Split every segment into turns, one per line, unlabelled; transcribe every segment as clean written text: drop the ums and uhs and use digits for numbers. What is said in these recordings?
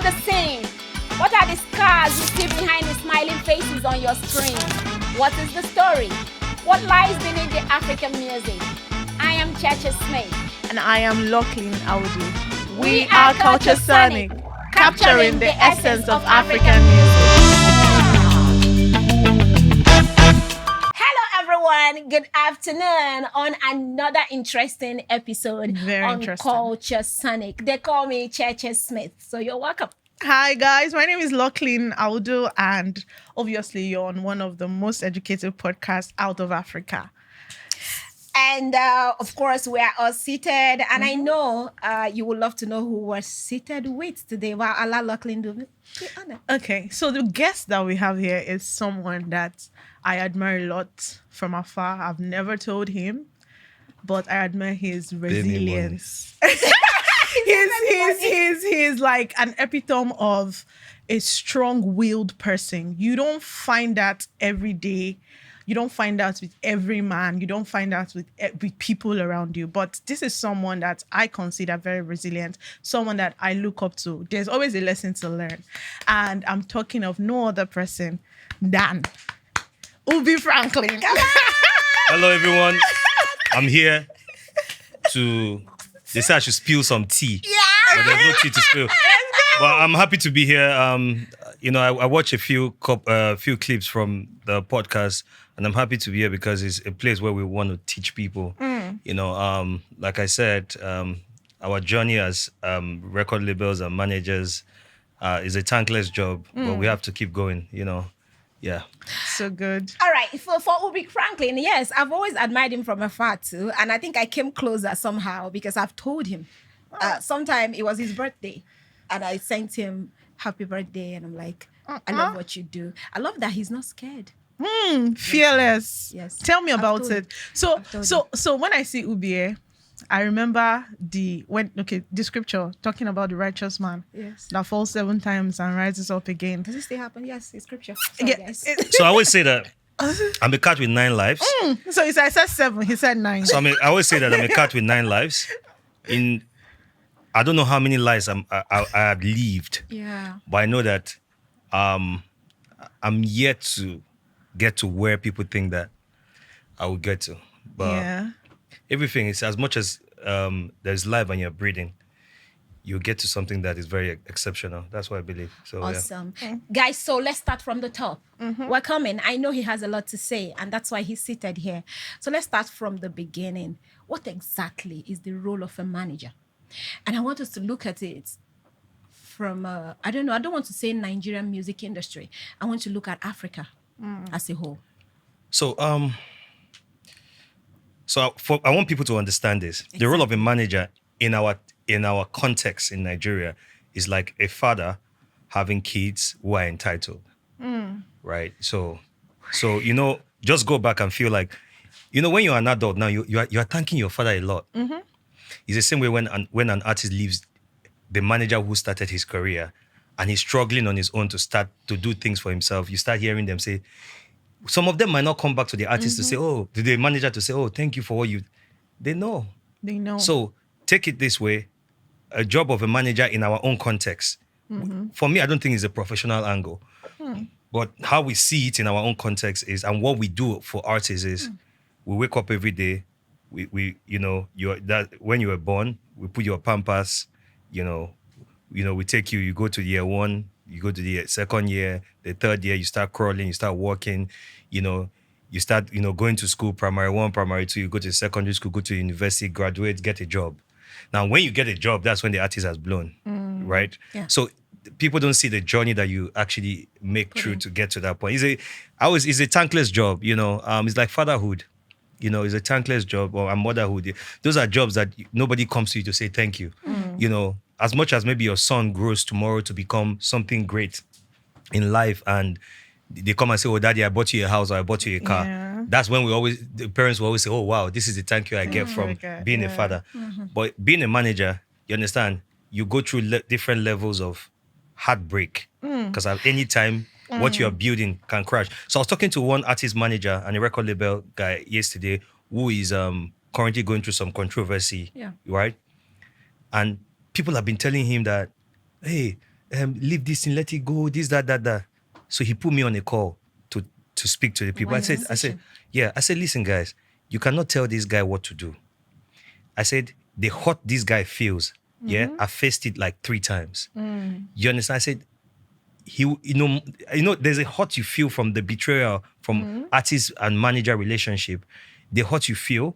the scene? What are the scars you see behind the smiling faces on your screen? What is the story? What lies beneath the African music? I am Cheche Smith.
And I am Lucklyn Audu.
We are Culture Sonic,
capturing the essence of African music.
Hello everyone, good afternoon on another interesting episode on Culture Sonic. They call me Cheche Smith, so you're welcome.
Hi guys, my name is Lucklyn Audu, and obviously you're on one of the most educated podcasts out of Africa.
And of course, we are all seated. And I know you would love to know who we're seated with today. Wow, Allah Lucklyn do.
Okay, so the guest that we have here is someone that I admire a lot from afar. I've never told him, but I admire his resilience. He's like an epitome of a strong-willed person. You don't find that every day. You don't find that with every man. You don't find that with people around you. But this is someone that I consider very resilient, someone that I look up to. There's always a lesson to learn. And I'm talking of no other person than Ubi Franklin.
Hello, everyone. I'm here to... They say I should spill some tea. Yeah. But there's no tea to spill. Well, I'm happy to be here. I watched a few clips from the podcast, and I'm happy to be here because it's a place where we want to teach people. Like I said, our journey as record labels and managers is a thankless job, but we have to keep going. Yeah.
So good.
All right. For Ubi Franklin, yes, I've always admired him from afar too. And I think I came closer somehow because I've told him. Sometime it was his birthday. And I sent him happy birthday. And I'm like, I love what you do. I love that he's not scared.
Fearless.
Yes.
Tell me about it. So when I see Ubie, I remember the scripture talking about the righteous man that falls 7 times and rises up again.
Does this still happen? Yes, it's scripture.
So I always say that I'm a cat with 9 lives.
So I said 7, he said 9.
So I always say that I'm a cat with 9 lives. I don't know how many lives I have lived.
Yeah.
But I know that I'm yet to get to where people think that I will get to. But everything is, as much as there's life and you're breathing, you get to something that is very exceptional. That's what I believe. So
awesome. Yeah. Guys, so let's start from the top. We're coming. I know he has a lot to say, and that's why he's seated here. So let's start from the beginning. What exactly is the role of a manager? And I want us to look at it from, I don't want to say Nigerian music industry. I want to look at Africa as a whole.
So, I want people to understand this. Exactly. The role of a manager in our context in Nigeria is like a father having kids who are entitled, right? So just go back and feel like, when you're an adult now, you are thanking your father a lot. It's the same way when an artist leaves the manager who started his career and he's struggling on his own to start to do things for himself. You start hearing them say, some of them might not come back to the artist to say, to the manager to say, thank you for what you... They know. So take it this way, a job of a manager in our own context. For me, I don't think it's a professional angle. But how we see it in our own context is, and what we do for artists is, we wake up every day, when you were born, we put your pampers, we take you go to year 1, you go to the second year, the third year, you start crawling, you start walking, you start, going to school, primary 1, primary 2, you go to secondary school, go to university, graduate, get a job. Now, when you get a job, that's when the artist has blown, right? Yeah. So people don't see the journey that you actually make through to get to that point. It's a thankless job, it's like fatherhood. It's a thankless job, or motherhood. Those are jobs that nobody comes to you to say thank you. As much as maybe your son grows tomorrow to become something great in life, and they come and say, "Oh, Daddy, I bought you a house, or I bought you a car." Yeah. That's when the parents will always say, "Oh, wow, this is the thank you I get from being a father." But being a manager, you understand, you go through different levels of heartbreak because at any time, what you are building can crash. So I was talking to one artist manager and a record label guy yesterday who is currently going through some controversy, right? And people have been telling him that, hey, leave this thing, let it go, this, that. So he put me on a call to speak to the people. I said, listen, guys, you cannot tell this guy what to do. I said, the hurt this guy feels, I faced it like 3 times. You understand? I said, there's a hurt you feel from the betrayal from artist and manager relationship. The hurt you feel,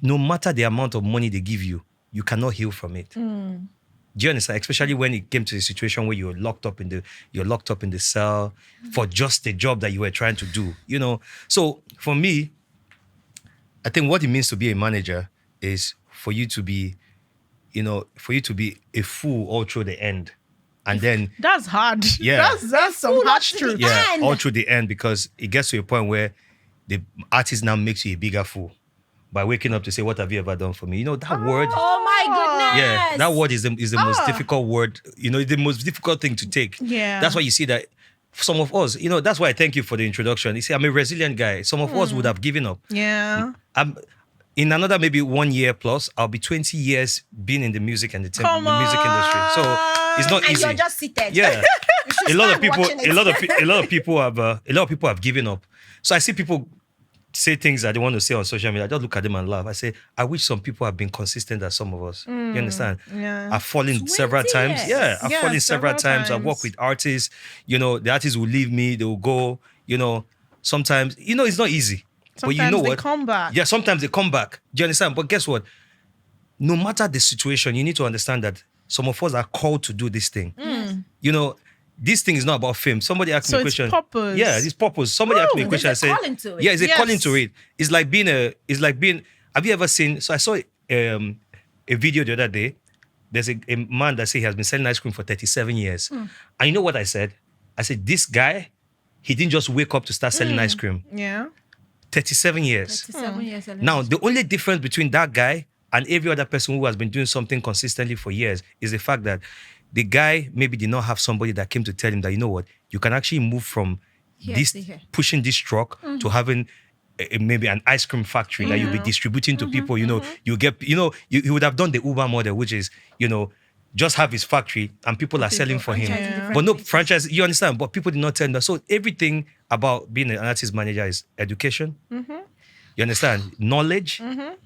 no matter the amount of money they give you, you cannot heal from it. Do you understand? Especially when it came to the situation where you're locked up in the cell for just the job that you were trying to do. So for me, I think what it means to be a manager is for you to be a fool all through the end. And then
that's hard.
Yeah.
That's some harsh truth.
Yeah, all through the end, because it gets to a point where the artist now makes you a bigger fool by waking up to say, what have you ever done for me? That word.
Oh my goodness.
Yeah, that word is the most difficult word. The most difficult thing to take.
Yeah.
That's why you see that some of us, that's why I thank you for the introduction. You see, I'm a resilient guy. Some of us would have given up.
Yeah.
In another maybe 1 year plus, I'll be 20 years being in the music and the music industry. So it's not easy.
And you're just seated.
Yeah. a lot of people have given up. So I see people say things that they want to say on social media. I just look at them and laugh. I say, I wish some people have been consistent as some of us. You understand?
Yeah.
I've fallen several times. Yeah, I've fallen several times. I've worked with artists. The artists will leave me. They will go. Sometimes, it's not easy.
Sometimes
but you know
they
what?
come back.
Yeah, sometimes they come back. Do you understand? But guess what? No matter the situation, you need to understand that some of us are called to do this thing. This thing is not about fame. Somebody asked me a question.
So it's purpose.
Yeah, it's purpose. Somebody asked me a question. I said,
calling to it.
yeah, it's a calling to it. It's like being. Have you ever seen? So I saw a video the other day. There's a man that said he has been selling ice cream for 37 years. And you know what I said? I said, this guy, he didn't just wake up to start selling ice cream.
Yeah.
37 years.
37 years.
Now, the only difference between that guy and every other person who has been doing something consistently for years is the fact that the guy maybe did not have somebody that came to tell him that, you know what, you can actually move from pushing this truck to having maybe an ice cream factory that you'll be distributing to people. You get, you would have done the Uber model, which is, just have his factory and people are selling for him.
Yeah.
But no franchise, you understand, but people did not tell him that. So everything about being an artist manager is education. You understand? Knowledge,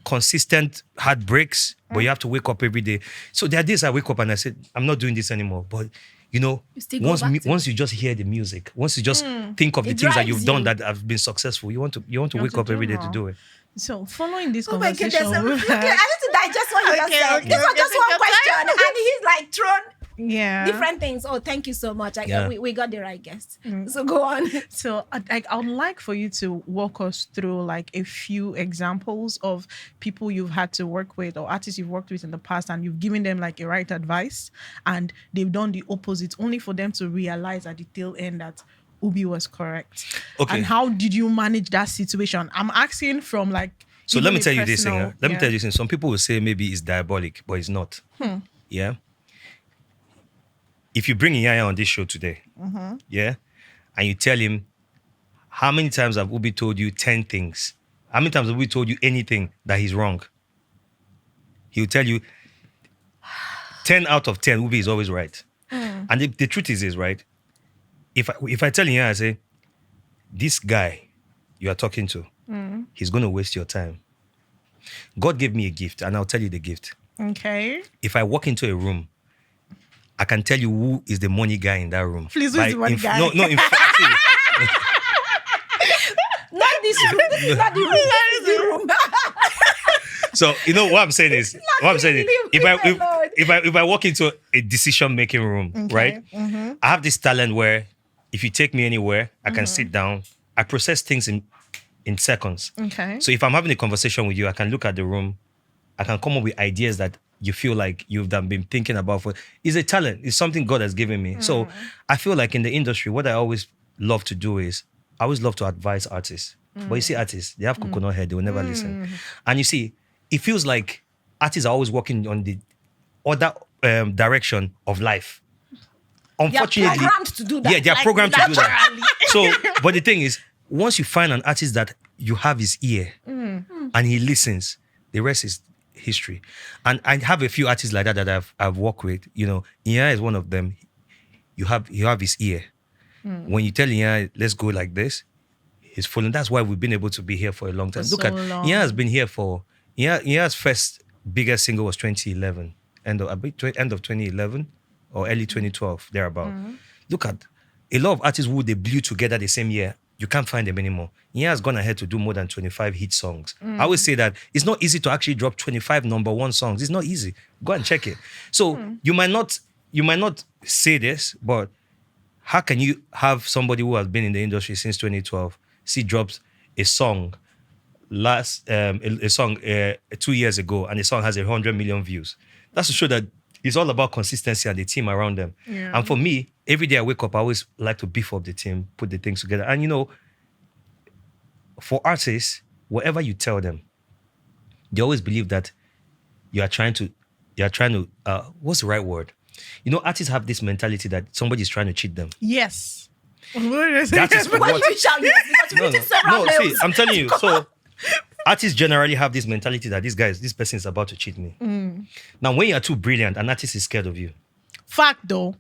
consistent heartbreaks, but you have to wake up every day. So there are days I wake up and I say, I'm not doing this anymore. But, once you just hear the music, once you just think of the things that you've done that have been successful, you want to wake up every day to do it.
So following this
Oh my
conversation,
goodness. I need to digest what you just said. This was just one question. And he's like thrown different things. Oh, thank you so much. We got the right guest. So go on.
So I would like for you to walk us through like a few examples of people you've had to work with or artists you've worked with in the past and you've given them like a right advice and they've done the opposite only for them to realize at the tail end that Ubie was correct.
Okay.
And how did you manage that situation? I'm asking from like...
So let me tell you this thing. Let me tell you this thing. Some people will say maybe it's diabolic, but it's not. Yeah. If you bring Iyanya on this show today, yeah, and you tell him, how many times have Ubie told you 10 things? How many times have Ubie told you anything that he's wrong? He'll tell you 10 out of 10, Ubie is always right. And the truth is right. If I tell you, I say, this guy you are talking to, he's going to waste your time. God gave me a gift, and I'll tell you the gift.
Okay.
If I walk into a room, I can tell you who is the money guy in that room.
Please, who is the money guy?
No, in fact,
Not this room. This is not the room. This is the room.
so what I'm saying is, if I walk into a decision-making room, right? I have this talent where if you take me anywhere, I can sit down. I process things in seconds.
Okay.
So if I'm having a conversation with you, I can look at the room. I can come up with ideas that you feel like you've been thinking about. It's a talent. It's something God has given me. So I feel like in the industry, what I always love to do is, I always love to advise artists. But you see artists, they have coconut head. They will never listen. And you see, it feels like artists are always working on the other direction of life. Unfortunately,
they're programmed to do that.
Yeah, they are programmed to do that. So, but the thing is, once you find an artist that you have his ear and he listens, the rest is history. And I have a few artists like that I've worked with. You know, Iyanya is one of them. You have his ear. When you tell Iyanya, let's go like this, he's following. That's why we've been able to be here for a long time. Look at Iyanya has been here for Iyanya's first biggest single was 2011, end of 2011 or early 2012 thereabout. Look at a lot of artists who they blew together the same year. You can't find them anymore. Iyanya has gone ahead to do more than 25 hit songs. I always say that it's not easy to actually drop 25 number one songs. It's not easy. Go and check it. So you might not say this, but how can you have somebody who has been in the industry since 2012 drops a song 2 years ago and the song has 100 million views? That's to show that it's all about consistency and the team around them. Yeah. And for me, every day I wake up, I always like to beef up the team, put the things together. And you know, for artists, whatever you tell them, they always believe that you are trying to, what's the right word? You know, artists have this mentality that somebody is trying to cheat them.
Yes.
That is
Why you shout yes? Because you need to several
see, I'm telling you. So artists generally have this mentality that this person is about to cheat me. Now, when you're too brilliant, an artist is scared of you.
Fact, though.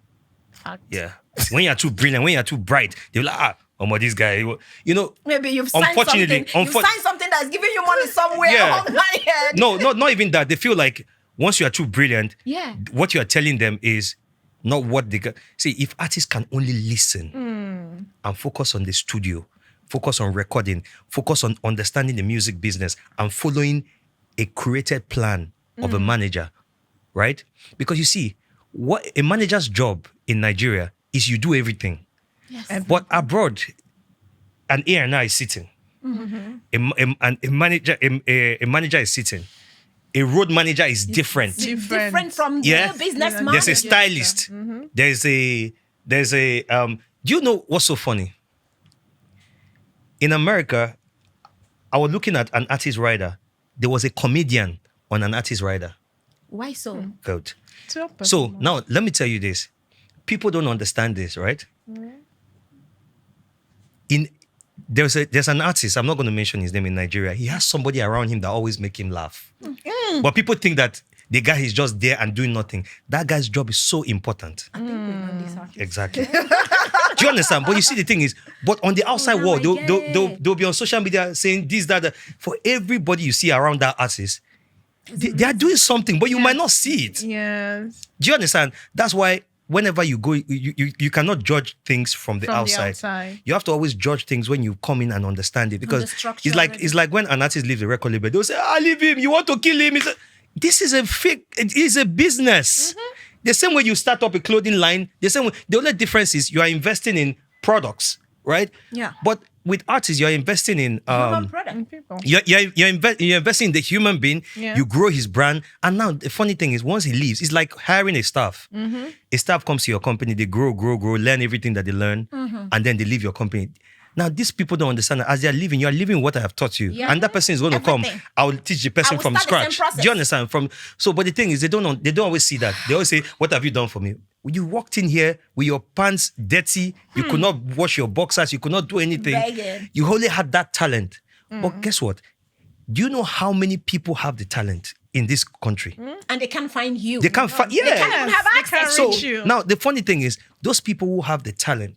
Fact.
Yeah. When you're too brilliant, when you're too bright, they're like, this guy, you know.
Maybe you've signed something. You've signed something that's giving you money somewhere on my head.
No, not even that. They feel like once you are too brilliant, what you are telling them is not what they got. See, if artists can only listen and focus on the studio, focus on recording, focus on understanding the music business and following a created plan of a manager, right? Because you see, what a manager's job in Nigeria is you do everything. Yes. But abroad, an A&R is sitting. A manager is sitting. A road manager is different.
Different from the business manager.
There's a stylist. There's a do you know what's so funny? In America, I was looking at an artist rider. There was a comedian on an artist rider.
Why so?
Good. So now let me tell you this. People don't understand this, right? There's an artist, I'm not going to mention his name, in Nigeria. He has somebody around him that always make him laugh. But people think that the guy is just there and doing nothing. That guy's job is so important.
I think we know this artist.
Exactly. Do you understand? But you see, the thing is, but on the outside world, they'll be on social media saying this, that. For everybody you see around that artist, they are doing something, but you might not see it.
Yes.
Do you understand? That's why whenever you go, you cannot judge things from the outside. You have to always judge things when you come in and understand it. Because it's like when an artist leaves a record label, they'll say, leave him, you want to kill him. This is a fake, it is a business. The same way you start up a clothing line, the only difference is you are investing in products, right?
Yeah.
But with artists, you're investing in
people.
You're investing in the human being.
Yeah.
You grow his brand, and now the funny thing is, once he leaves, it's like hiring a staff. A staff comes to your company, they grow, learn everything that they learn, and then they leave your company. Now, these people don't understand that as they're living, you're living what I have taught you.
Yeah.
And that person is going to come. I will teach the person from scratch. Do you understand? But the thing is, they don't always see that. They always say, what have you done for me? You walked in here with your pants dirty. You could not wash your boxers. You could not do anything.
Begging.
You only had that talent. But guess what? Do you know how many people have the talent in this country?
And they can't find you.
They can't find,
They can't even have access.
They can't reach you.
Now, the funny thing is, those people who have the talent,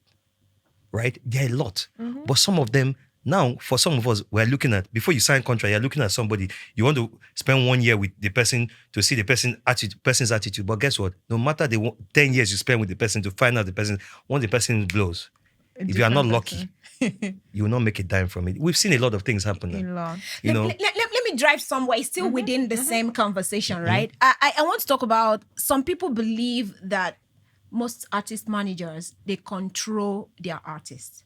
right? There are a lot. But some of them, now, for some of us, we're looking at, before you sign contract, you're looking at somebody, you want to spend 1 year with the person to see the person's attitude. But guess what? No matter the 10 years you spend with the person to find out the person, once the person blows, if you are not lucky, you will not make a dime from it. We've seen a lot of things happen.
Let me drive somewhere, still within the same conversation, right? I want to talk about, some people believe that most artist managers, they control their artists.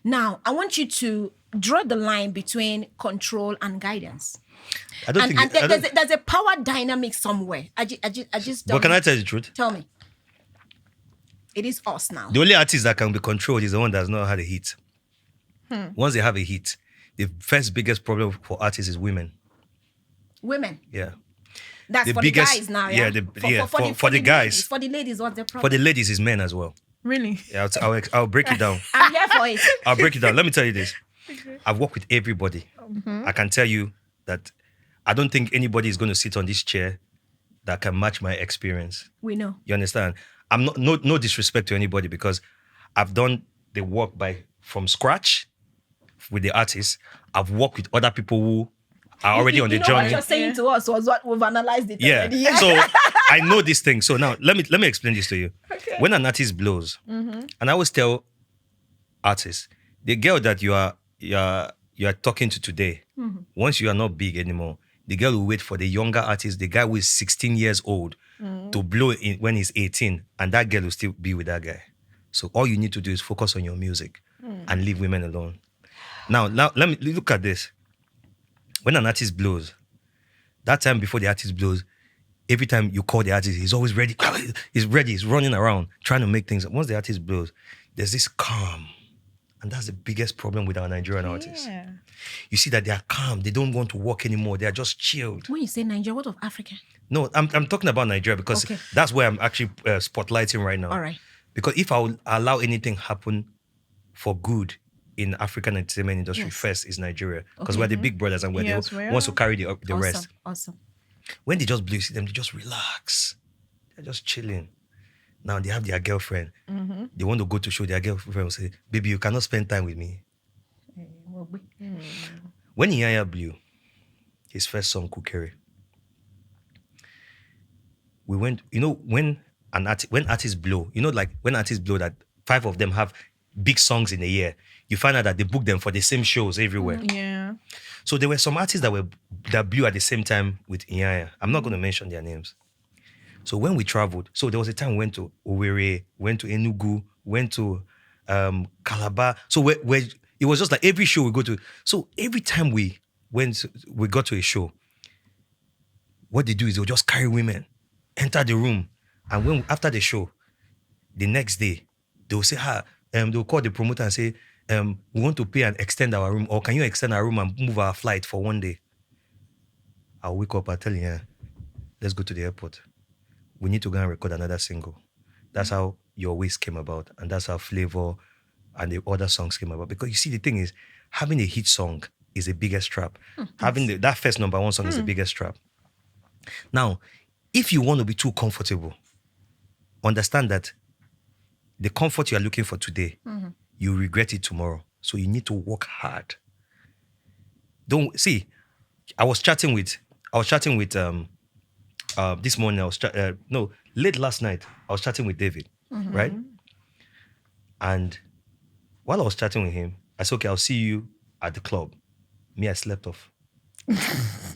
Now, I want you to draw the line between control and guidance. There's a power dynamic somewhere. I just don't.
But can I tell you the truth?
Tell me. It is us now.
The only artist that can be controlled is the one that has not had a hit. Once they have a hit, the first biggest problem for artists is women.
Women?
Yeah.
That's
the
for
biggest,
the guys now,
for the guys.
Ladies. For the ladies, what's the problem?
For the ladies, is men as well.
Really?
Yeah, I'll break it down.
I'm here for it.
I'll break it down. Let me tell you this. I've worked with everybody. I can tell you that I don't think anybody is going to sit on this chair that can match my experience.
We know.
You understand? I'm not no disrespect to anybody because I've done the work from scratch with the artists. I've worked with other people who are already on the journey.
What you're saying to us was what we've analyzed it
Yeah.
already.
So I know this thing. So now let me explain this to you.
Okay.
When an artist blows, and I always tell artists, the girl that you are talking to today, once you are not big anymore, the girl will wait for the younger artist, the guy who is 16 years old, to blow when he's 18, and that girl will still be with that guy. So all you need to do is focus on your music and leave women alone. Now let me look at this. When an artist blows, that time before the artist blows, every time you call the artist, he's always ready. He's ready. He's running around trying to make things. Once the artist blows, there's this calm. And that's the biggest problem with our Nigerian artists. You see that they are calm. They don't want to work anymore. They are just chilled.
When you say Nigeria, what of Africa?
No, I'm talking about Nigeria because that's where I'm actually spotlighting right now.
All right.
Because if I will allow anything happen for good in African entertainment industry, first is Nigeria. Because we're the big brothers and we're the ones who carry the rest.
Awesome.
When they just blow, you see them, they just relax. They're just chilling. Now they have their girlfriend. They want to go to show. Their girlfriend will say, baby, you cannot spend time with me. When Iyanya blew his first song, Kukere, we went, when artists blow, like when artists blow that 5 of them have big songs in a year, you find out that they book them for the same shows everywhere.
Yeah.
So there were some artists that blew at the same time with Iyanya. I'm not going to mention their names. So when we traveled, so there was a time we went to Owerri, went to Enugu, went to Calabar. So where it was just like every show we go to. So every time we got to a show, what they do is they'll just carry women, enter the room, and after the show, the next day, they'll say, they'll call the promoter and say, we want to pay and extend our room, or can you extend our room and move our flight for one day? I'll wake up and tell you, let's go to the airport. We need to go and record another single. That's how Your Ways came about, and that's how Flavor and the other songs came about. Because you see, the thing is, having a hit song is the biggest trap. Having that first number 1 song is the biggest trap. Now, if you want to be too comfortable, understand that the comfort you are looking for today, you regret it tomorrow. So you need to work hard. Don't see. I was chatting with this morning. Late last night. I was chatting with David, right? And while I was chatting with him, I said, "Okay, I'll see you at the club." Me, I slept off,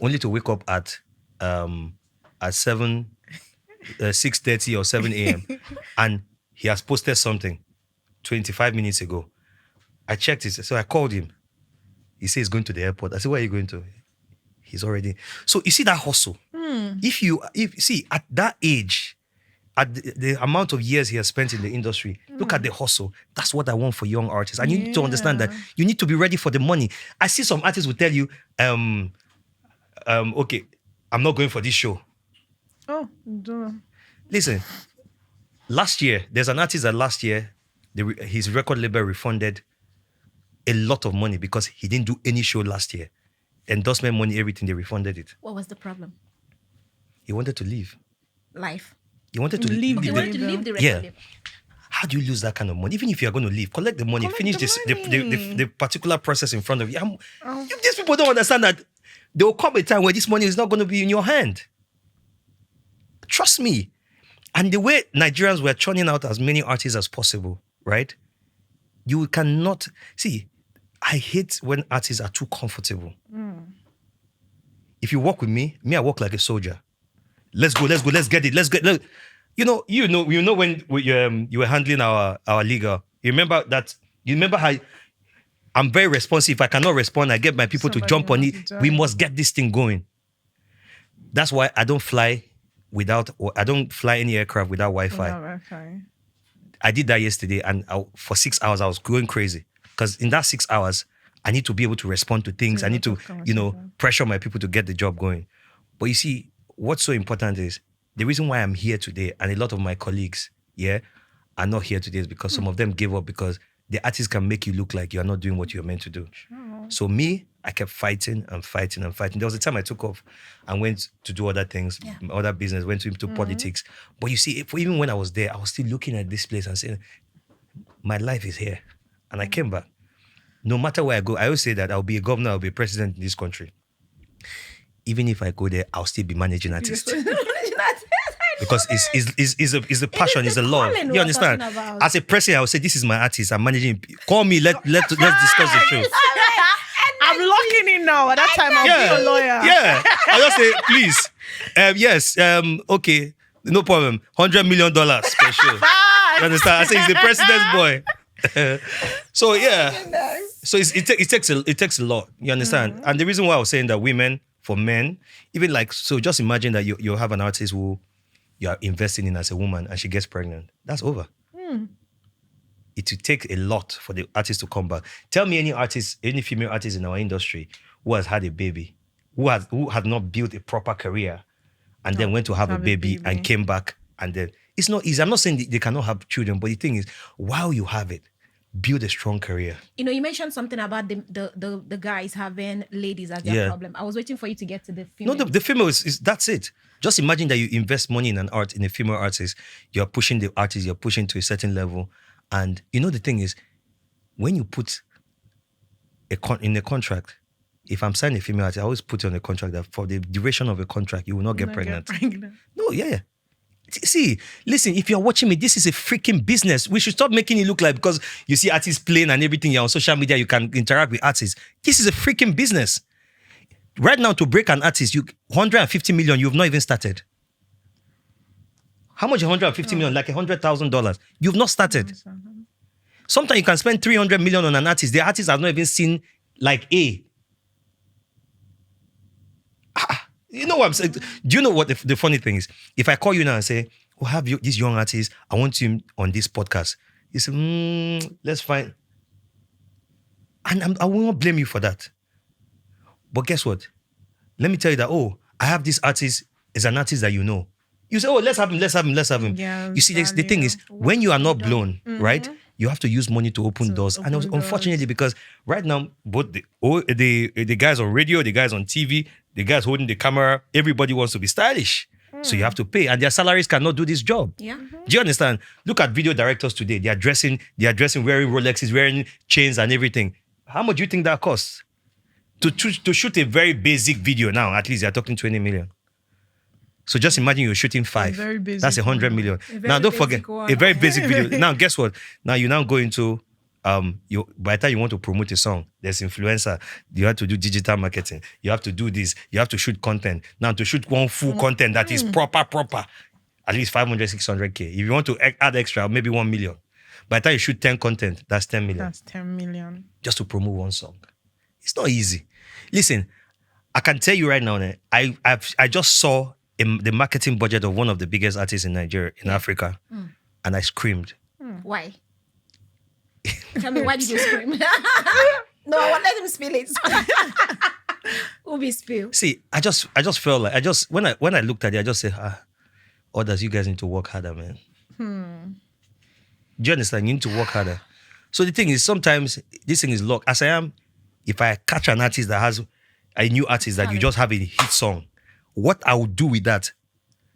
only to wake up at 6:30 or 7 a.m. and he has posted something 25 minutes ago. I checked it, so I called him. He says he's going to the airport. I said, "Where are you going to?" He's already. So you see that hustle. If at that age, at the amount of years he has spent in the industry, look at the hustle. That's what I want for young artists. And you need to understand that you need to be ready for the money. I see some artists will tell you, okay, I'm not going for this show.
Oh, duh.
Listen, last year, there's an artist that last year, his record label refunded a lot of money because he didn't do any show last year. Endorsement money, everything, they refunded it.
What was the problem?
He wanted to leave.
Life.
He wanted to leave.
He wanted to leave the record label.
How do you lose that kind of money? Even if you're going to leave, collect the money, finish the particular process in front of you. These people don't understand that there will come a time where this money is not going to be in your hand. Trust me. And the way Nigerians were churning out as many artists as possible, right? You cannot... See, I hate when artists are too comfortable. If you work with me, I work like a soldier. Let's go, let's get it, You know when you were handling our legal. You remember how I'm very responsive. If I cannot respond, I get my people to jump on it. We must get this thing going. That's why I don't fly any aircraft without Wi-Fi. I did that yesterday, and for 6 hours I was going crazy because in that 6 hours I need to be able to respond to things. I need to, pressure my people to get the job going. But you see, what's so important is the reason why I'm here today, and a lot of my colleagues, are not here today is because some of them gave up because the artist can make you look like you are not doing what you're meant to do. So me, I kept fighting and fighting and fighting. There was a time I took off and went to do other things, other business, went into politics. But you see, even when I was there, I was still looking at this place and saying, my life is here. And I came back. No matter where I go, I always say that I'll be a governor, I'll be a president in this country. Even if I go there, I'll still be managing artists. Because it's a passion, it's a love. You understand? As a president, I would say, this is my artist, I'm managing. Call me, let's discuss the show.
I'm locking in now. At that time, I'll be a lawyer.
Yeah. I'll just say, please. Yes. Okay. No problem. $100 million per show. You understand? I say he's the president's boy. So yeah. So it takes a lot. You understand? And the reason why I was saying that women, for men, even like, so just imagine that you have an artist who you are investing in as a woman and she gets pregnant. That's over. It will take a lot for the artist to come back. Tell me any artist, any female artist in our industry who has had a baby, who had not built a proper career and then went to have a baby and came back, and then it's not easy. I'm not saying they cannot have children, but the thing is, while you have it, build a strong career. You
know, you mentioned something about the guys having ladies as their problem. I was waiting for you to get to the female.
No, the female is that's it. Just imagine that you invest money in in a female artist. You're pushing the artist, you're pushing to a certain level. And you know, the thing is, when you put in a contract, if I'm signing a female artist, I always put on a contract that for the duration of a contract, you will not get pregnant. No, yeah. See, listen, if you're watching me, this is a freaking business. We should stop making it look like because you see artists playing and everything, you're on social media, you can interact with artists. This is a freaking business. Right now, to break an artist, 150 million, you've not even started. How much is 150 million? Like $100,000. You've not started. Sometimes you can spend 300 million on an artist. The artist has not even seen like A. You know what I'm saying? Do you know what the funny thing is? If I call you now and say, "Oh, have you this young artist? I want him on this podcast." You say, "Let's find." And I will not blame you for that. But guess what? Let me tell you that. Oh, I have this artist. Is an artist that you know. You say, "Oh, let's have him." Yeah, you see, the thing is, when you are not blown, right? You have to use money to open doors. And unfortunately, because right now, both the guys on radio, the guys on TV, the guys holding the camera, everybody wants to be stylish. So you have to pay. And their salaries cannot do this job. Yeah. Do you understand? Look at video directors today. They are dressing wearing Rolexes, wearing chains and everything. How much do you think that costs? To shoot a very basic video now, at least they're talking 20 million. So just imagine you're shooting 5. That's 100 million. Now don't forget, a very basic video. Now guess what? Now you now go into, by the time you want to promote a song, there's influencer. You have to do digital marketing. You have to do this. You have to shoot content. Now to shoot one full content that is proper, at least 500, 600K. If you want to add extra, maybe 1 million. By the time you shoot 10 content, that's 10 million.
That's 10 million.
Just to promote one song. It's not easy. Listen, I can tell you right now, I just saw the marketing budget of one of the biggest artists in Nigeria, in Africa, and I screamed.
Why? Tell me, why did you scream? No, I want to let him spill it. Ubie, spill.
See, I just felt like when I looked at it, I just said, others, you guys need to work harder, man. Do you understand? You need to work harder. So the thing is, sometimes this thing is luck. As I am, if I catch an artist that has a new artist that you just have a hit song, what I would do with that?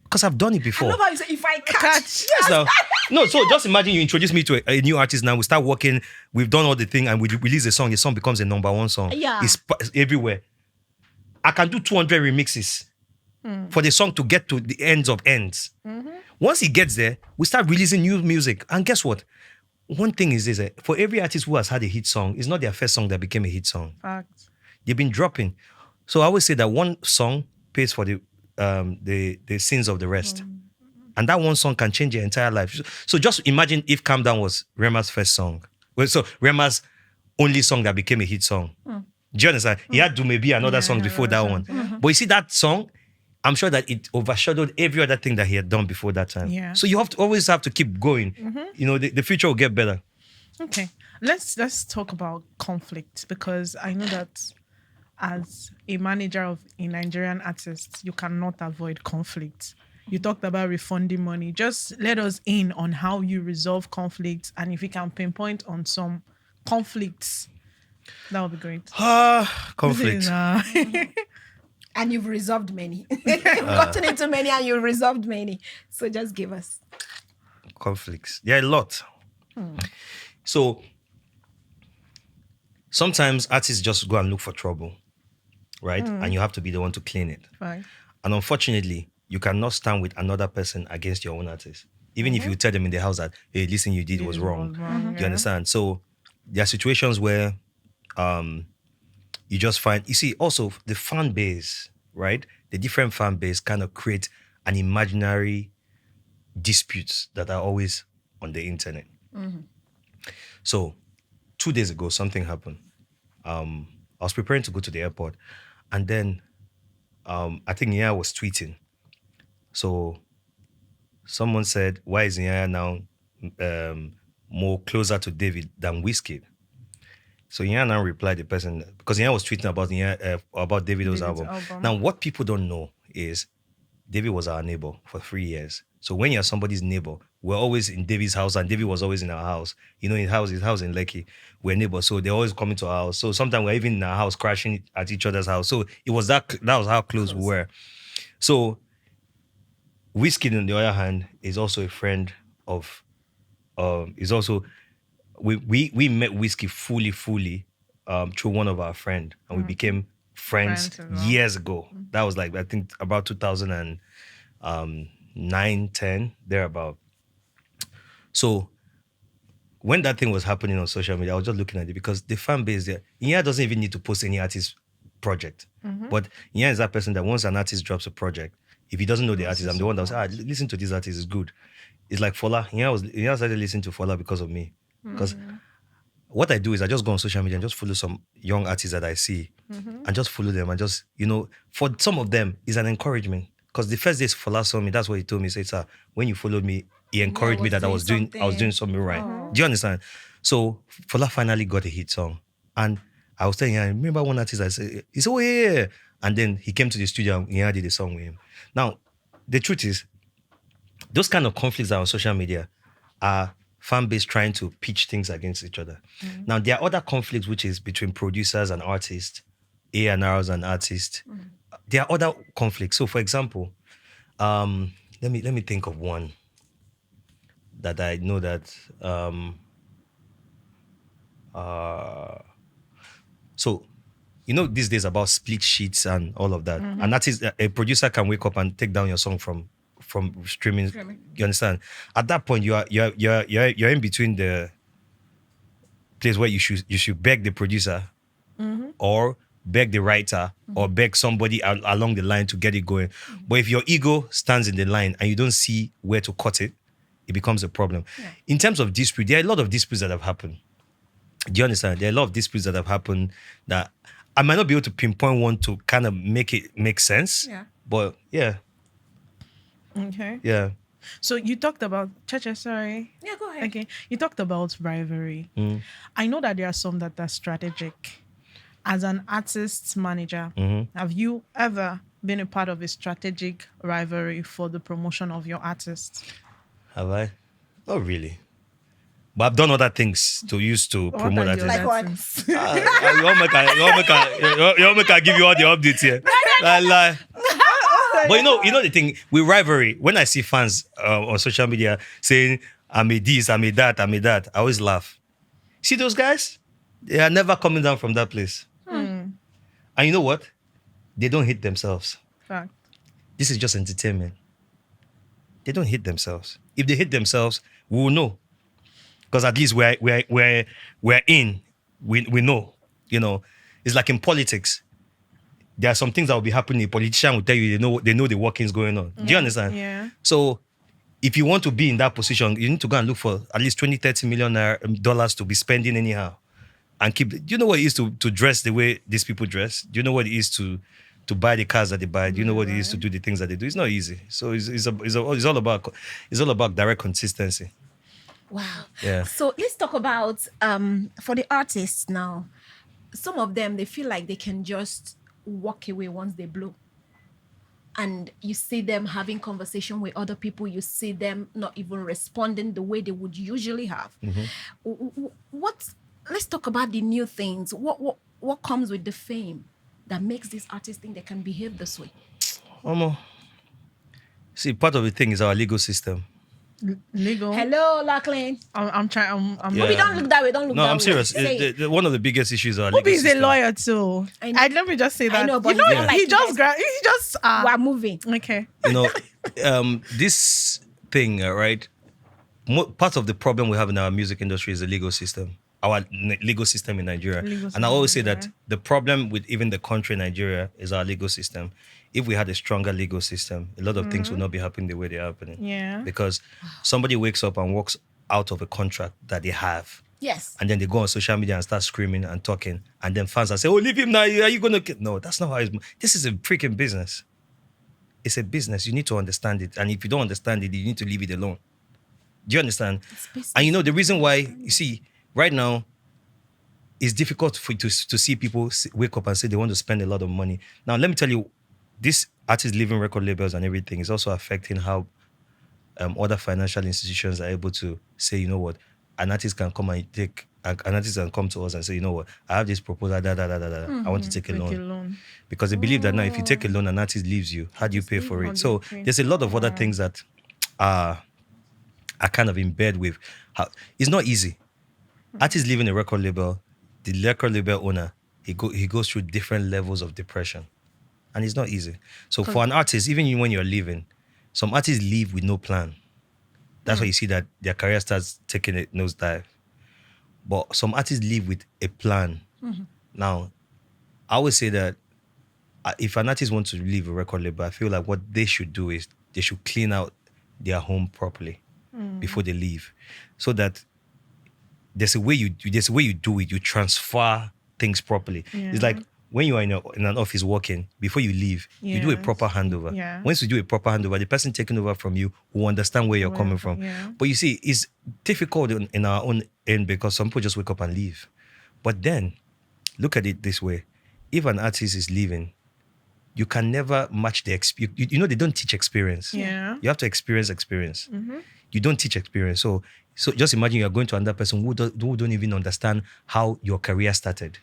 Because I've done it before.
I love how you say, if I catch.
Yes, now. No, so just imagine you introduce me to a new artist now. We start working. We've done all the thing and we release a song. The song becomes a number one song.
Yeah.
It's everywhere. I can do 200 remixes for the song to get to the ends of ends. Once it gets there, we start releasing new music. And guess what? One thing is this, for every artist who has had a hit song, it's not their first song that became a hit song.
Fact.
They've been dropping. So I always say that one song pays for the sins of the rest. And that one song can change your entire life. So just imagine if Calm Down was Rema's first song. Well, so Rema's only song that became a hit song. Do you understand? He had to maybe another song before that one. But you see that song, I'm sure that it overshadowed every other thing that he had done before that time. Yeah. So you always have to keep going. You know, the future will get better.
Okay. Let's talk about conflict, because I know that as a manager of a Nigerian artist, you cannot avoid conflict. You talked about refunding money. Just let us in on how you resolve conflicts, and if you can pinpoint on some conflicts That would be great.
Conflict.
And you've resolved many. You've gotten into many and you've resolved many. So just give us.
Conflicts. Yeah, a lot. So sometimes artists just go and look for trouble, right? And you have to be the one to clean it.
Right.
And unfortunately, you cannot stand with another person against your own artist. Even if you tell them in the house that, hey, listen, you did was wrong. Do you understand? So there are situations where you just find, you see, also the fan base, right? The different fan base kind of create an imaginary disputes that are always on the internet. So 2 days ago, something happened. I was preparing to go to the airport, and then I think Iyanya was tweeting. So someone said, why is Iyanya now more closer to David than Wizkid? So Iyanya now replied the person, because Iyanya was tweeting about Davido's album. Now, what people don't know is David was our neighbor for 3 years. So when you're somebody's neighbor, we're always in David's house, and David was always in our house. You know, his house in Lekki, we're neighbors, so they're always coming to our house. So sometimes we're even in our house crashing at each other's house. So it was that was how close we were. So Wizkid, on the other hand, is also a friend of. Is also we met Wizkid fully through one of our friends, and we became friends years ago. That was like, I think, about 2009, 10, thereabout. So when that thing was happening on social media, I was just looking at it, because the fan base there, Iyanya doesn't even need to post any artist project. But Iyanya is that person that once an artist drops a project, if he doesn't know the artist, I'm the one that will say, listen to this artist, it's good. It's like Fola. Iyanya started listening to Fola because of me. Because what I do is I just go on social media and just follow some young artists that I see, and just follow them, and just, for some of them, it's an encouragement. Because the first day Fola saw me, that's what he told me. He said, sir, when you followed me, he encouraged me that I was doing something right. Do you understand? So Fola finally got a hit song. And I was telling him, I remember one artist, I said, he said, oh yeah. And then he came to the studio and Iyanya did a song with him. Now, the truth is, those kind of conflicts that are on social media are fan base trying to pitch things against each other. Now, there are other conflicts which is between producers and artists, A&Rs and artists. There are other conflicts. So, for example, let me think of one that I know that. So, these days about split sheets and all of that. And that is, a producer can wake up and take down your song from streaming. You understand? At that point, you're in between the place where you should beg the producer, or beg the writer, or beg somebody along the line to get it going. But if your ego stands in the line and you don't see where to cut it, it becomes a problem. In terms of dispute, there are a lot of disputes that have happened. Do you understand? There are a lot of disputes that have happened that I might not be able to pinpoint one to kind of make it make sense.
Yeah.
But yeah.
Okay.
Yeah.
So you talked about Cheche, sorry.
Yeah, go ahead.
Okay. You talked about rivalry. I know that there are some that are strategic. As an artist manager, have you ever been a part of a strategic rivalry for the promotion of your artist?
Have I? Not really. But I've done other things to use to promote artists.
Like what?
You want make I give you all the updates here. Like, but you know the thing with rivalry, when I see fans on social media saying, I made this, I made that, I always laugh. See those guys? They are never coming down from that place. And you know what? They don't hate themselves.
Fact.
This is just entertainment. They don't hate themselves. If they hate themselves, we will know. Because at least we're in. We know. It's like in politics. There are some things that will be happening. A politician will tell you they know the workings going on. Do you understand?
Yeah.
So if you want to be in that position, you need to go and look for at least $20-30 million to be spending anyhow. And keep. Do you know what it is to dress the way these people dress? Do you know what it is to buy the cars that they buy? Do you know what it is to do the things that they do? It's not easy. So it's all about direct consistency.
Wow.
Yeah.
So let's talk about for the artists now. Some of them, they feel like they can just walk away once they blow. And you see them having conversation with other people. You see them not even responding the way they would usually have. let's talk about the new things. What comes with the fame that makes these artists think they can behave this way?
Omo, see, part of the thing is our legal system.
Legal.
Hello, Lucklyn.
I'm trying. I'm.
Yeah.
Ubi, don't look that way. Don't look
No,
that
I'm
way.
serious.
Say it.
One of the biggest issues is our legal
Ubi is a
system.
lawyer too.
I know.
Let me just say that.
I know, but
you know,
he's not like
he
you
just
guys.
he just.
We're moving.
Okay.
You know, this thing, right? Part of the problem we have in our music industry is the legal system. Our legal system in Nigeria. And I always say that the problem with even the country Nigeria is our legal system. If we had a stronger legal system, a lot of things would not be happening the way they're happening.
Yeah.
Because somebody wakes up and walks out of a contract that they have.
Yes.
And then they go on social media and start screaming and talking. And then fans are saying, oh, leave him now. Are you going to... No, that's not how it's... This is a freaking business. It's a business. You need to understand it. And if you don't understand it, you need to leave it alone. Do you understand? And you know, the reason why, you see, right now, it's difficult for you to see people wake up and say they want to spend a lot of money. Now, let me tell you, this artists leaving record labels and everything is also affecting how other financial institutions are able to say, you know what, an artist can come and an artist can come to us and say, you know what, I have this proposal, I want to take a loan. Because they believe that now if you take a loan, an artist leaves you, how do you pay for it? So there's a lot of other things that are kind of in bed with how it's not easy. Artists leaving a record label, the record label owner, he goes through different levels of depression. And it's not easy. So for an artist, even when you're leaving, some artists leave with no plan. That's why you see that their career starts taking a nosedive. But some artists leave with a plan. Now, I always say that if an artist wants to leave a record label, I feel like what they should do is they should clean out their home properly before they leave. So that there's a way you do it. You transfer things properly.
Yeah.
It's like when you are in an office working, before you leave, you do a proper handover.
Yeah.
Once you do a proper handover, the person taking over from you will understand where you're coming from.
Yeah.
But you see, it's difficult in our own end because some people just wake up and leave. But then, look at it this way. If an artist is leaving, you can never match the experience. You know, they don't teach experience.
Yeah.
You have to experience. You don't teach experience. So just imagine you're going to another person who don't even understand how your career started.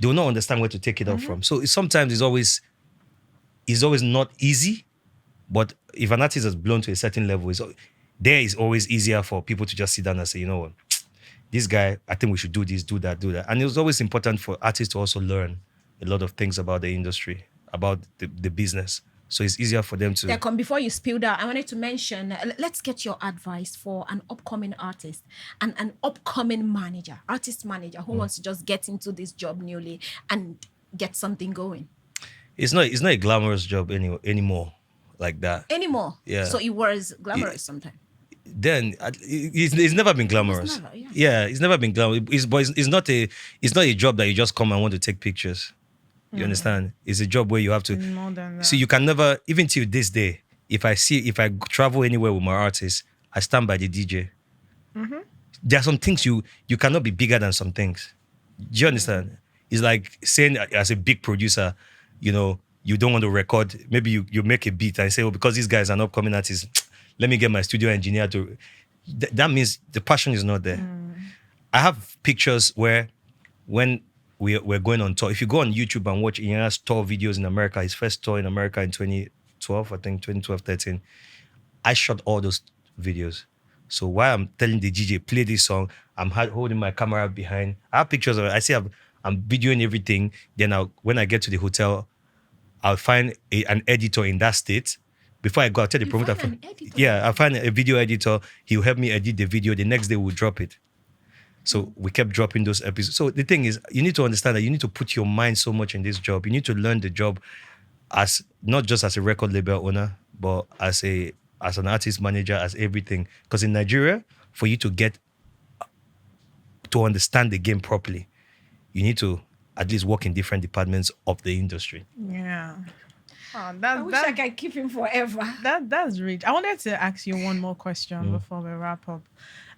They will not understand where to take it up from. So sometimes it's always not easy, but if an artist has blown to a certain level, there is always easier for people to just sit down and say, you know what, this guy, I think we should do this, do that. And it was always important for artists to also learn a lot of things about the industry, about the business. So it's easier for them to...
Before you spilled out, I wanted to mention, let's get your advice for an upcoming artist and an upcoming artist manager who wants to just get into this job newly and get something going.
It's not a glamorous job anymore like that.
Anymore?
Yeah.
So it was glamorous sometimes.
Then it's never been glamorous.
It's never,
it's never been glamorous. It's not a job that you just come and want to take pictures. You understand? It's a job where you have to.
More than that.
So you can never, even till this day, if I travel anywhere with my artist, I stand by the DJ. There are some things you cannot be bigger than some things. Do you understand? It's like saying as a big producer, you know, you don't want to record. Maybe you make a beat and say, oh, because these guys are an upcoming artist, let me get my studio engineer to. That means the passion is not there. I have pictures where when we're going on tour. If you go on YouTube and watch Iyanya's tour videos in America, his first tour in America in 2012, I think 2012, 13, I shot all those videos. So while I'm telling the DJ, play this song, I'm holding my camera behind. I have pictures of it. I see I'm videoing everything. Then when I get to the hotel, I'll find an editor in that state. Before I go, I'll tell the promoter. I'll find a video editor. He'll help me edit the video. The next day, we'll drop it. So we kept dropping those episodes. So the thing is, you need to understand that you need to put your mind so much in this job. You need to learn the job as not just as a record label owner, but as an artist manager, as everything. Because in Nigeria, for you to get to understand the game properly, you need to at least work in different departments of the industry.
Yeah. Oh,
I wish I could keep him forever.
That's rich. I wanted to ask you one more question before we wrap up.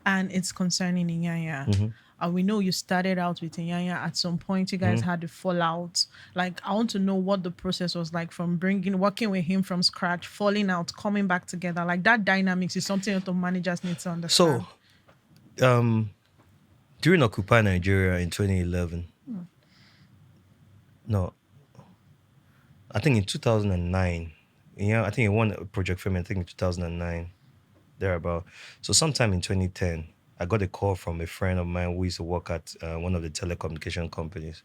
And it's concerning Iyanya. And we know you started out with Iyanya. At some point, you guys had a fallout. Like, I want to know what the process was like from working with him from scratch, falling out, coming back together. Like, that dynamics is something that the managers need to understand.
So, during Occupy Nigeria in 2011. No, I think in 2009. Yeah, I think he won a project for me, I think in 2009, thereabout. So sometime in 2010, I got a call from a friend of mine who used to work at one of the telecommunication companies.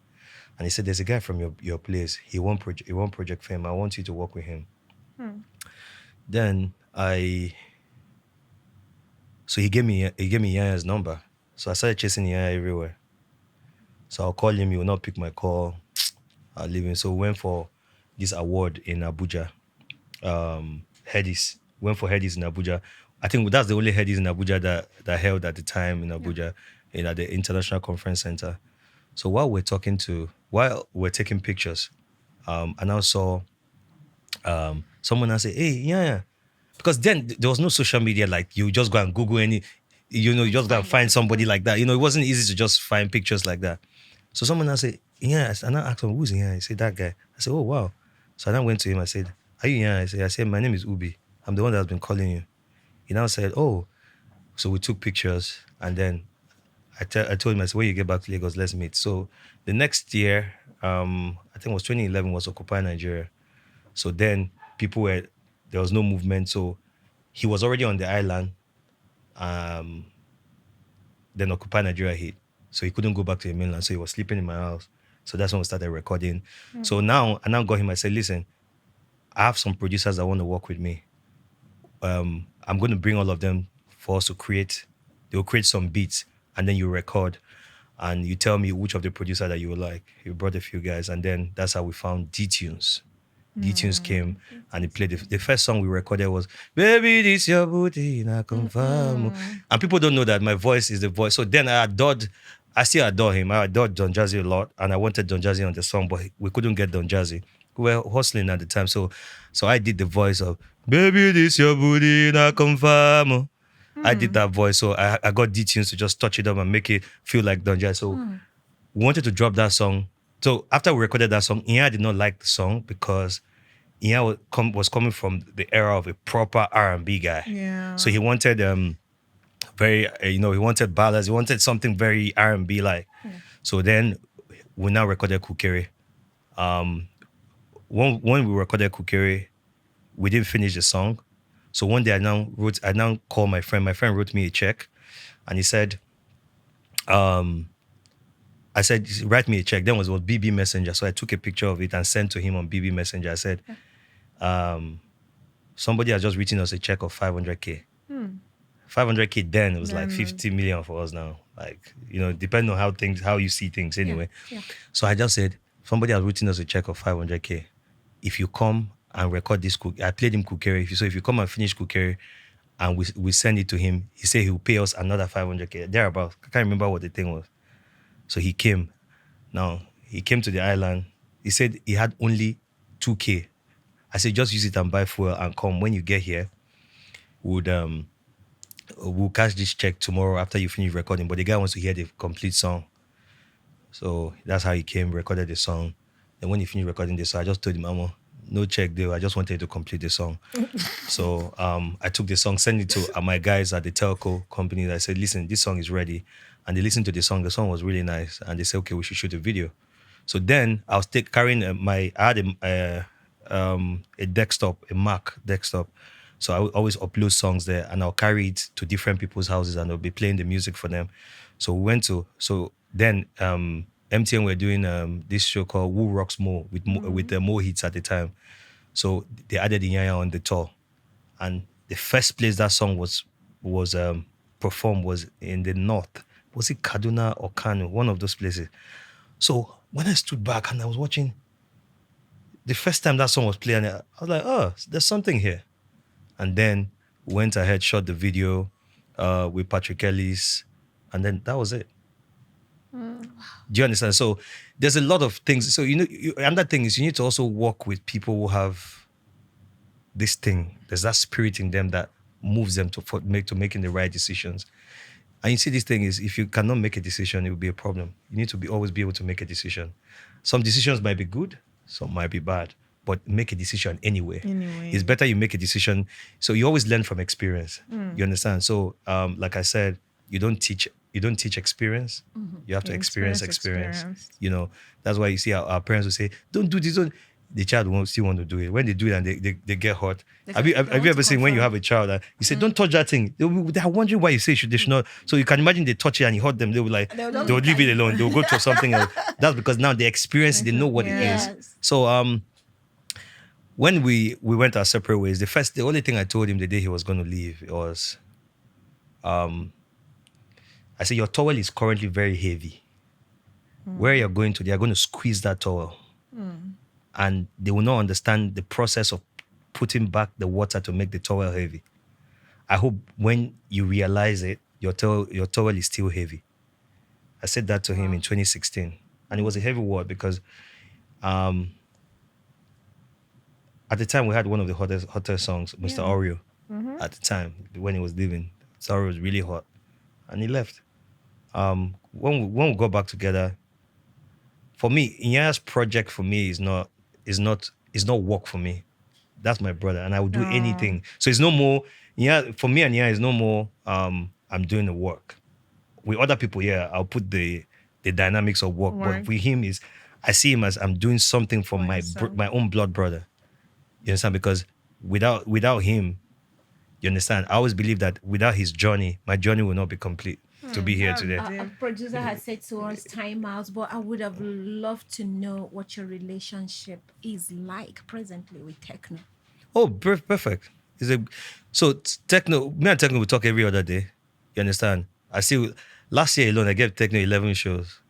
And he said, there's a guy from your place. He won project for him. I want you to work with him. Then so he gave me Iyanya's number. So I started chasing Iyanya everywhere. So I'll call him, he will not pick my call. I'll leave him. So we went for this award in Abuja. Headies. Went for Headies in Abuja. I think that's the only Headies in Abuja that held at the time in Abuja, at the International Conference Center. So while we're taking pictures, I now saw someone and say, hey, yeah. Because then there was no social media, like you just go and Google you just go and find somebody like that. It wasn't easy to just find pictures like that. So someone else said, yeah. And I asked him, who's yeah? He said, that guy. I said, oh, wow. So I then went to him. I said, are you yeah? I said, my name is Ubie. I'm the one that's been calling you. He now said, oh. So we took pictures. And then I told him, I said, when you get back to Lagos, let's meet. So the next year, I think it was 2011, was Occupy Nigeria. So then there was no movement. So he was already on the island. Then Occupy Nigeria hit. So he couldn't go back to the mainland. So he was sleeping in my house. So that's when we started recording. So now, I now got him. I said, listen, I have some producers that want to work with me. I'm going to bring all of them for us to create. They'll create some beats and then you record. And you tell me which of the producers that you would like. He brought a few guys. And then that's how we found D-Tunes. D-Tunes came and he played. The first song we recorded was, Baby, this your booty, na confirm. And people don't know that my voice is the voice. So then I still adore him. I adored Don Jazzy a lot. And I wanted Don Jazzy on the song, but we couldn't get Don Jazzy. We were hustling at the time. So I did the voice of, Baby, this your booty, na confirm. I did that voice. So I got D-Tunes to just touch it up and make it feel like Don Jazzy. So we wanted to drop that song. So after we recorded that song, Iyanya did not like the song because Iyanya was coming from the era of a proper R&B guy.
Yeah.
So he wanted he wanted ballads. He wanted something very R&B like. So then we now recorded Kukere. When we recorded Kukere, we didn't finish the song. So one day I now called my friend. My friend wrote me a check, and he said, I said, write me a check. Then it was BB Messenger. So I took a picture of it and sent to him on BB Messenger. I said, somebody has just written us a check of 500K. 500K then, it was like 50 million for us now. Like, depending on how you see things anyway.
Yeah.
So I just said, somebody has written us a check of 500K. If you come and record this, I played him Kukere. If you come and finish Kukere and we send it to him, he said he will pay us another 500K. Thereabout. I can't remember what the thing was. So he came. Now, he came to the island. He said he had only 2K. I said, just use it and buy fuel and come. When you get here, we'll cash this check tomorrow after you finish recording. But the guy wants to hear the complete song. So that's how he came, recorded the song. And when he finished recording the song, I just told him, Mama, no check deal. I just wanted to complete the song. So I took the song, sent it to my guys at the telco company. I said, listen, this song is ready. And they listened to the song. The song was really nice. And they said, okay, we should shoot a video. So then I was carrying I had a desktop, a Mac desktop. So I would always upload songs there and I'll carry it to different people's houses and I'll be playing the music for them. So then MTN were doing this show called Who Rocks More with the More Hits at the time. So they added Iyanya on the tour. And the first place that song was performed was in the north. Was it Kaduna or Kano? One of those places. So when I stood back and I was watching, the first time that song was playing, I was like, oh, there's something here. And then went ahead, shot the video with Patrick Ellis, and then that was it. Do you understand? So there's a lot of things. So, another thing is you need to also work with people who have this thing. There's that spirit in them that moves them to making the right decisions. And you see, this thing is, if you cannot make a decision, it will be a problem. You need to always be able to make a decision. Some decisions might be good, some might be bad, but make a decision anyway. It's better you make a decision. So you always learn from experience. You understand? So, like I said, you don't teach you don't teach experience. You have to experience.
Experience.
You know, that's why you see our parents will say, don't do this. Don't. The child won't still want to do it. When they do it and they get hurt. Have you ever seen when you have a child that you say, don't touch that thing? They're wondering why you say they should not. So you can imagine they touch it and you hurt them. They'll be like, they'll leave it alone. They'll go to something else. That's because now they experience it. They know what it is. So when we went our separate ways, the only thing I told him the day he was going to leave was, I said, your towel is currently very heavy. Where you're going to, they're going to squeeze that towel. And they will not understand the process of putting back the water to make the towel heavy. I hope when you realize it, your towel is still heavy. I said that to him in 2016. And it was a heavy word because at the time we had one of the hottest songs, Mr. Oreo, at the time when he was leaving. Mr. Oreo was really hot. And he left. When we got back together, for me, Iyanya's project for me is not work for me. That's my brother, and I will do anything. So it's no more. For me and Iyanya, it's no more. I'm doing the work. With other people, I'll put the dynamics of work. But with him, I see him as I'm doing something for my own blood brother. You understand? Because without him, you understand. I always believe that without his journey, my journey will not be complete. To be here today.
A producer has said to us time out, but I would have loved to know what your relationship is like presently with Techno.
Oh, perfect. Techno, me and Techno will talk every other day. You understand? Last year alone, I gave Techno 11 shows.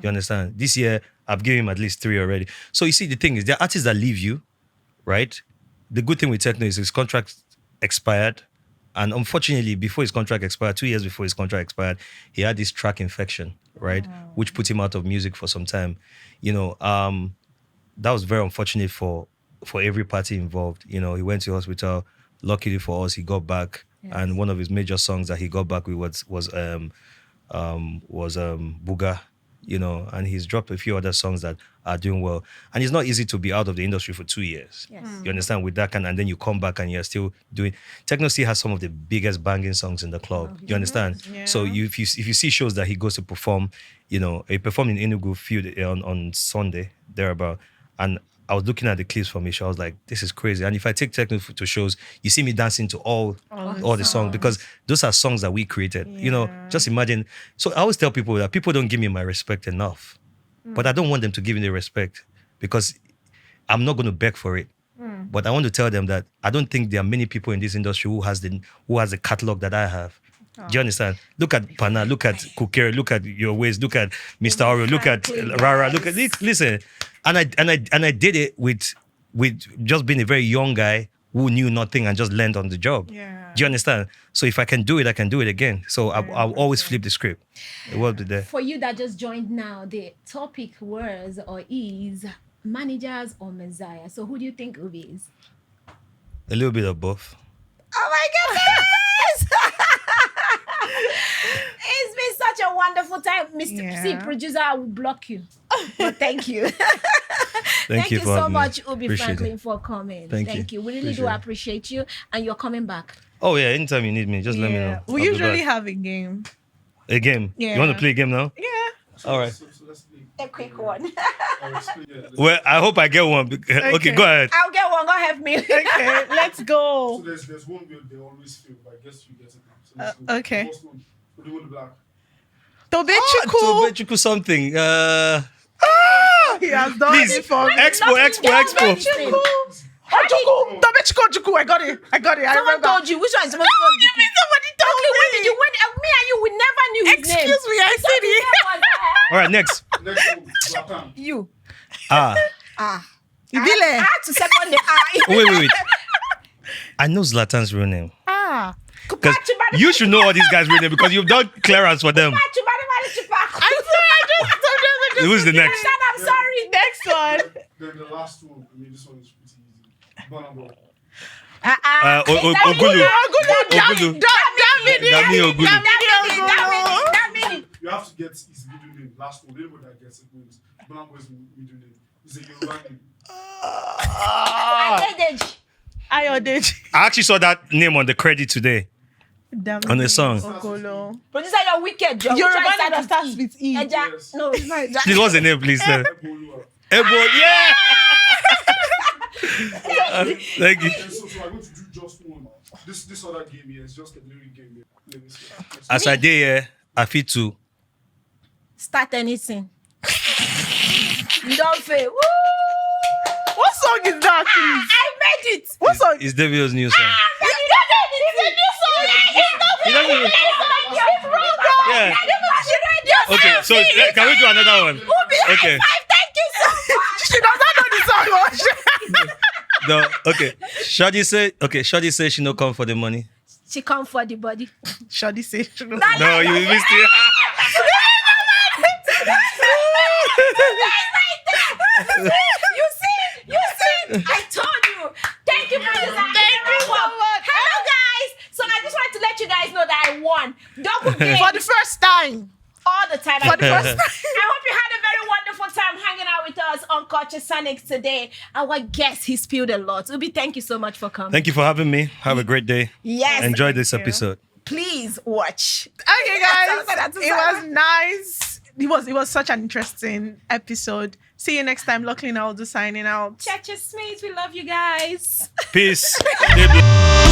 You understand? This year, I've given him at least 3 already. So you see, the thing is, there are artists that leave you, right? The good thing with Techno is his contract expired. And unfortunately, before his contract expired, 2 years before his contract expired, he had this track infection, right? Which put him out of music for some time. You know, that was very unfortunate for every party involved. You know, he went to hospital. Luckily for us, he got back. Yes. And one of his major songs that he got back with was Buga. You know, and he's dropped a few other songs that are doing well. And it's not easy to be out of the industry for 2 years. Yes. You understand? With that and then you come back and you're still doing... Techno still has some of the biggest banging songs in the club. You understand? Yeah. So if you see shows that he goes to perform, you know, he performed in Enugu on Sunday, thereabout. And I was looking at the clips from his show. I was like, this is crazy. And if I take Techno to shows, you see me dancing to all the songs because those are songs that we created. Yeah. You know, just imagine. So I always tell people that people don't give me my respect enough. But I don't want them to give me the respect because I'm not going to beg for it. But I want to tell them that I don't think there are many people in this industry who has the catalog that I have. Do you understand? Look at Pana, look at Kukere, look at Your Ways, look at Mr. Oreo, look at Rara, look at listen. And I did it with just being a very young guy who knew nothing and just learned on the job. Yeah. Do you understand? So if I can do it, I can do it again. So I'll always flip the script. It will be there.
For you that just joined now, the topic was or is managers or messiah. So who do you think Ubie is?
A little bit of both.
Oh my goodness! It's been such a wonderful time, Mr. See, producer, I will block you. But thank you. Thank you so much, Ubi Franklin, for coming. Thank you. We really do appreciate you, and you're coming back.
Oh yeah, anytime you need me, just let me know.
We usually have a game.
A game? Yeah. You want to play a game now?
Yeah.
All right.
So let's play a quick one.
Well, I hope I get one. Okay, go ahead.
I'll get one. Go help me.
Okay, let's go.
So there's one wheel they always fail, but I guess you get it. So
okay.
The first one, we'll do the black.
Tobechuku
something.
He has done it for me.
Expo.
Tobechuku. I got it.
Someone told you. Which one is supposed to be?
Somebody told me.
When did you? Me and you, we never knew his name.
Excuse me, I said it.
All right, next.
Next one, Zlatan.
You.
Ibile.
I had to second the
Wait. I know Zlatan's real name. Because you should know all these guys' real name because you've done clearance for them.
I'm sorry,
Who's the next?
I'm sorry.
Next one.
Then the last one, I mean, this one is pretty easy. Banabo.
Ogulu.
You have to get his middle name. Last one, anybody that gets it wins. Banabo is middle name. It's a Yoruba name.
Ayodeji.
I actually saw that name on the credit today. On a song.
Okolo.
Producer, you're wicked, Joe.
Yoruba
Which one
name that starts with E.
Eja.
Yes.
No, it's not Eja.
Please, what's the name, please, sir?
Eboluwa.
Ebo, yeah! Thank you.
And so I'm going to do just one. This other game here is just a lyric game here. Let me see.
As I did here, I feel to.
Start anything. You don't fail. Woo!
What song is that, please?
I made it.
What song?
It's David's new song.
It's a new song.
He doesn't-
It's wrong, though.
Yeah.
You
Okay, so can we do another one?
Ubi,
Okay.
high five. Thank you so much.
She does not know the song.
No, okay. Shadi say she no come for the money.
She come for the body.
Shadi say.
No, you missed it.
You see, I told you. Thank you for this. Thank you so much. Hello, guys. So I just wanted to let you guys know that I won. Double game
For the first time.
all the time.
For the first time.
I hope you had a very wonderful time hanging out with us on Culture Sonics today. Our guest, he spilled a lot. Ubi, thank you so much for coming.
Thank you for having me. Have a great day.
Yes.
Enjoy this
you.
episode.
Please watch.
Okay, guys.
That's
It was nice. It was such an interesting episode. See you next time. Lucklyn Audu signing out.
Cheche Smith, we love you guys.
Peace. Stay blessed.